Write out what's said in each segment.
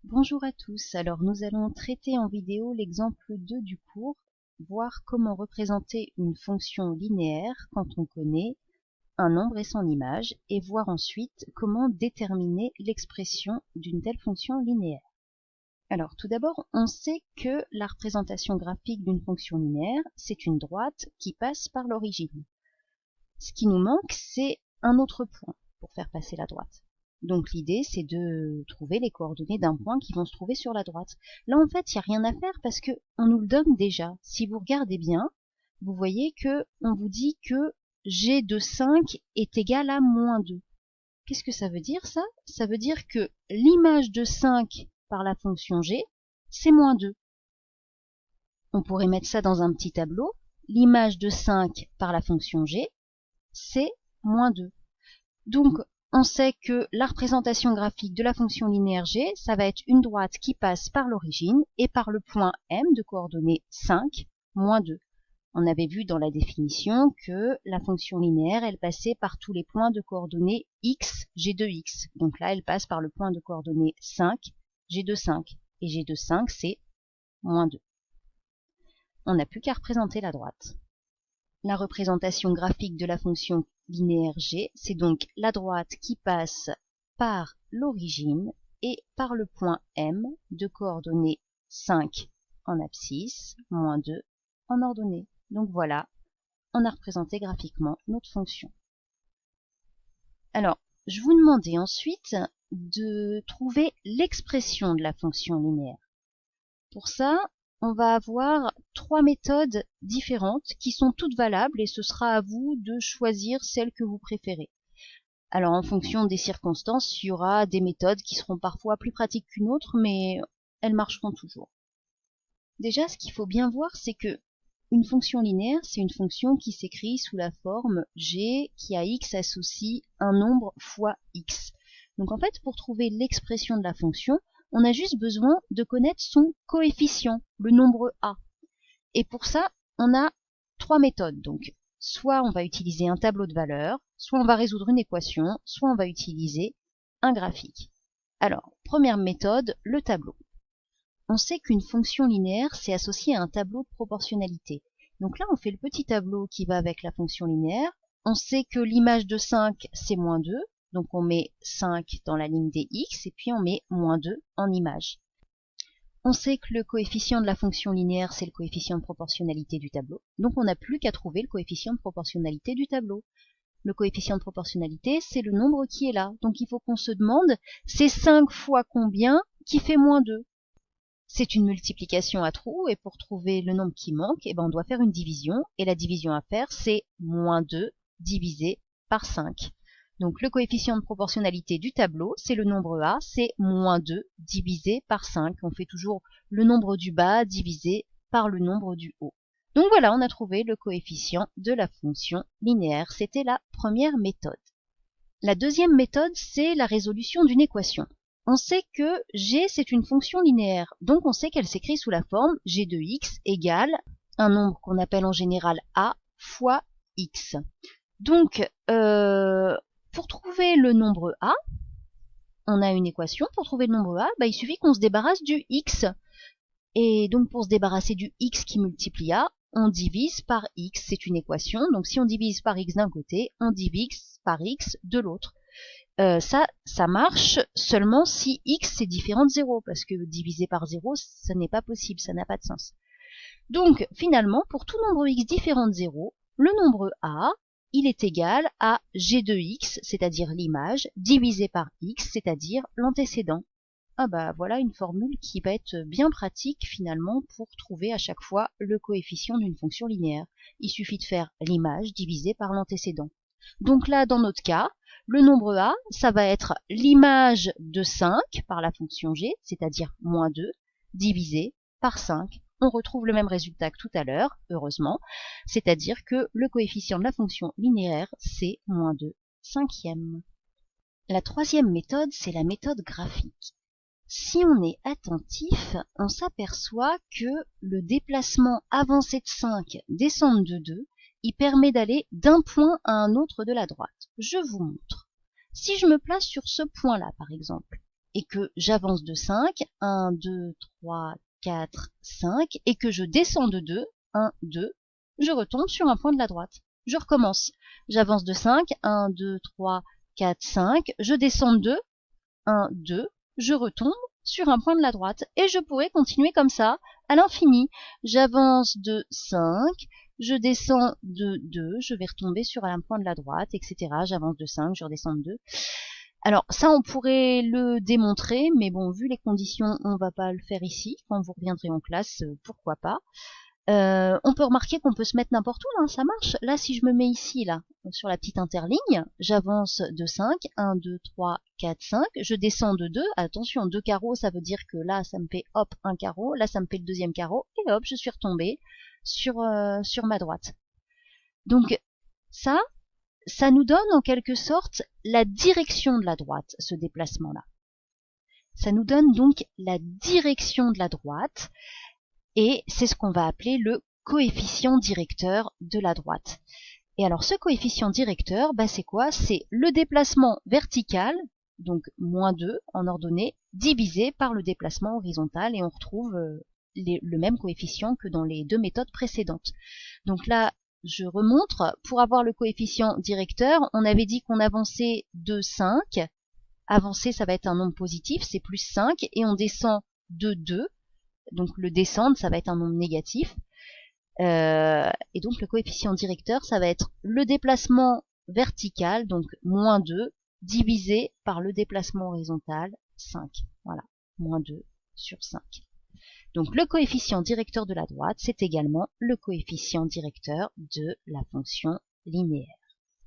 Bonjour à tous, alors nous allons traiter en vidéo l'exemple 2 du cours, voir comment représenter une fonction linéaire quand on connaît un nombre et son image, et voir ensuite comment déterminer l'expression d'une telle fonction linéaire. Alors tout d'abord, on sait que la représentation graphique d'une fonction linéaire, c'est une droite qui passe par l'origine. Ce qui nous manque, c'est un autre point pour faire passer la droite. Donc l'idée, c'est de trouver les coordonnées d'un point qui vont se trouver sur la droite. Là, en fait, il n'y a rien à faire parce que on nous le donne déjà. Si vous regardez bien, vous voyez que on vous dit que g de 5 est égal à moins 2. Qu'est-ce que ça veut dire, ça? Ça veut dire que l'image de 5 par la fonction g, c'est moins 2. On pourrait mettre ça dans un petit tableau. L'image de 5 par la fonction g, c'est moins 2. Donc, on sait que la représentation graphique de la fonction linéaire g, ça va être une droite qui passe par l'origine et par le point M de coordonnées 5, moins 2. On avait vu dans la définition que la fonction linéaire, elle passait par tous les points de coordonnées x, g de x. Donc là, elle passe par le point de coordonnées 5, g de 5. Et g de 5, c'est moins 2. On n'a plus qu'à représenter la droite. La représentation graphique de la fonction linéaire g, c'est donc la droite qui passe par l'origine et par le point M de coordonnées 5 en abscisse, moins 2 en ordonnée. Donc voilà, on a représenté graphiquement notre fonction. Alors, je vous demandais ensuite de trouver l'expression de la fonction linéaire. Pour ça, on va avoir 3 méthodes différentes qui sont toutes valables et ce sera à vous de choisir celle que vous préférez. Alors en fonction des circonstances, il y aura des méthodes qui seront parfois plus pratiques qu'une autre, mais elles marcheront toujours. Déjà, ce qu'il faut bien voir, c'est que une fonction linéaire, c'est une fonction qui s'écrit sous la forme g qui à x associe un nombre fois x. Donc en fait, pour trouver l'expression de la fonction, on a juste besoin de connaître son coefficient, le nombre a. Et pour ça, on a 3 méthodes. Donc, soit on va utiliser un tableau de valeurs, soit on va résoudre une équation, soit on va utiliser un graphique. Alors, première méthode, le tableau. On sait qu'une fonction linéaire, c'est associé à un tableau de proportionnalité. Donc là, on fait le petit tableau qui va avec la fonction linéaire. On sait que l'image de 5, c'est moins 2. Donc on met 5 dans la ligne des x et puis on met moins 2 en image. On sait que le coefficient de la fonction linéaire, c'est le coefficient de proportionnalité du tableau. Donc on n'a plus qu'à trouver le coefficient de proportionnalité du tableau. Le coefficient de proportionnalité, c'est le nombre qui est là. Donc il faut qu'on se demande, c'est 5 fois combien qui fait moins 2? C'est une multiplication à trous et pour trouver le nombre qui manque, on doit faire une division. Et la division à faire, c'est moins 2 divisé par 5. Donc le coefficient de proportionnalité du tableau, c'est le nombre a, c'est moins 2 divisé par 5. On fait toujours le nombre du bas divisé par le nombre du haut. Donc voilà, on a trouvé le coefficient de la fonction linéaire. C'était la première méthode. La deuxième méthode, c'est la résolution d'une équation. On sait que g, c'est une fonction linéaire. Donc on sait qu'elle s'écrit sous la forme g de x égale un nombre qu'on appelle en général a fois x. Donc, pour trouver le nombre a, on a une équation. Pour trouver le nombre a, il suffit qu'on se débarrasse du x. Et donc pour se débarrasser du x qui multiplie a, on divise par x. C'est une équation. Donc si on divise par x d'un côté, on divise par x de l'autre. Ça marche seulement si x est différent de 0, parce que diviser par 0, ça n'est pas possible, ça n'a pas de sens. Donc finalement, pour tout nombre x différent de 0, le nombre a, il est égal à g de x, c'est-à-dire l'image, divisé par x, c'est-à-dire l'antécédent. Voilà une formule qui va être bien pratique finalement pour trouver à chaque fois le coefficient d'une fonction linéaire. Il suffit de faire l'image divisée par l'antécédent. Donc là, dans notre cas, le nombre a, ça va être l'image de 5 par la fonction g, c'est-à-dire moins 2, divisé par 5. On retrouve le même résultat que tout à l'heure, heureusement, c'est-à-dire que le coefficient de la fonction linéaire, c'est moins 2 cinquièmes. La troisième méthode, c'est la méthode graphique. Si on est attentif, on s'aperçoit que le déplacement avancé de 5, descendre de 2, il permet d'aller d'un point à un autre de la droite. Je vous montre. Si je me place sur ce point-là, par exemple, et que j'avance de 5, 1, 2, 3, 4, 5, et que je descends de 2, 1, 2, je retombe sur un point de la droite. Je recommence. J'avance de 5, 1, 2, 3, 4, 5, je descends de 2, 1, 2, je retombe sur un point de la droite. Et je pourrais continuer comme ça à l'infini. J'avance de 5, je descends de 2, je vais retomber sur un point de la droite, etc. J'avance de 5, je redescends de 2. Alors ça, on pourrait le démontrer, mais bon, vu les conditions, on va pas le faire ici. Quand vous reviendrez en classe, pourquoi pas. On peut remarquer qu'on peut se mettre n'importe où, hein, ça marche. Là, si je me mets ici, là, sur la petite interligne, j'avance de 5, 1, 2, 3, 4, 5, je descends de 2, attention, 2 carreaux, ça veut dire que là, ça me fait, hop, un carreau, là, ça me fait le deuxième carreau, et hop, je suis retombée sur ma droite. Donc, ça nous donne en quelque sorte la direction de la droite, ce déplacement-là. Ça nous donne donc la direction de la droite, et c'est ce qu'on va appeler le coefficient directeur de la droite. Et alors ce coefficient directeur, c'est quoi? C'est le déplacement vertical, donc moins 2 en ordonnée, divisé par le déplacement horizontal, et on retrouve le même coefficient que dans les deux méthodes précédentes. Donc là, je remontre, pour avoir le coefficient directeur, on avait dit qu'on avançait de 5, avancer ça va être un nombre positif, c'est plus 5, et on descend de 2, donc le descendre ça va être un nombre négatif, et donc le coefficient directeur ça va être le déplacement vertical, donc moins 2, divisé par le déplacement horizontal, 5, voilà, moins 2 sur 5. Donc le coefficient directeur de la droite, c'est également le coefficient directeur de la fonction linéaire.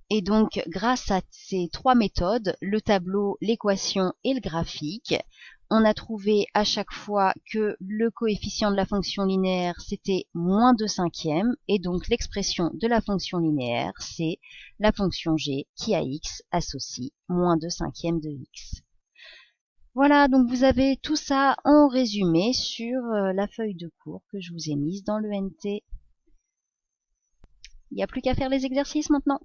Et donc, grâce à ces trois méthodes, le tableau, l'équation et le graphique, on a trouvé à chaque fois que le coefficient de la fonction linéaire, c'était moins 2 cinquièmes, et donc l'expression de la fonction linéaire, c'est la fonction g qui à x associe moins 2 cinquièmes de x. Voilà, donc vous avez tout ça en résumé sur la feuille de cours que je vous ai mise dans le NT. Il n'y a plus qu'à faire les exercices maintenant.